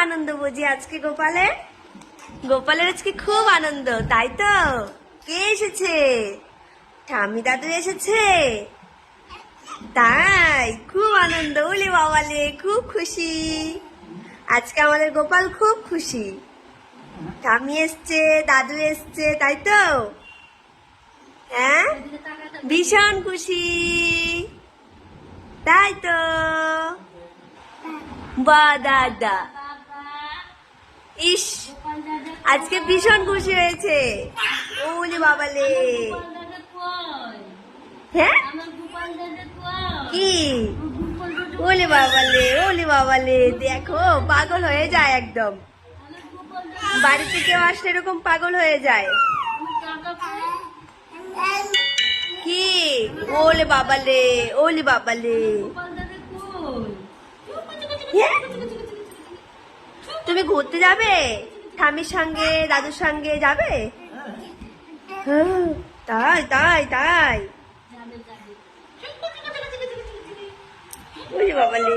আনন্দ বুঝি আজকে গোপালের। গোপালের আজকে খুব আনন্দ, তাই তো? কে এসেছে? ঠাম্মি দাদু এসেছে, তাই খুব আনন্দ। ওলে বাবালে, খুব খুশি আজকে আমাদের গোপাল, খুব খুশি। ঠাম্মি এসছে, দাদু এসছে, তাই তো? হ্যাঁ, ভীষণ খুশি, তাই তো? বা দাদা, ইস আজকে ভীষণ খুশি হয়েছে। ওলে বাবালে, হ্যাঁ কি? ওলে বাবালে, ওলে বাবালে, দেখো পাগল হয়ে যায় একদম। বাড়িতে কেউ আসলে এরকম পাগল হয়ে যায়। কি? ওলে বাবালে, ওলে বাবালে, হ্যাঁ? তুমি ঘুরতে যাবে ঠাম্মির সঙ্গে, দাদুর সঙ্গে যাবে? হ্যাঁ, তাই তাই তাই। ওরে বাবালে।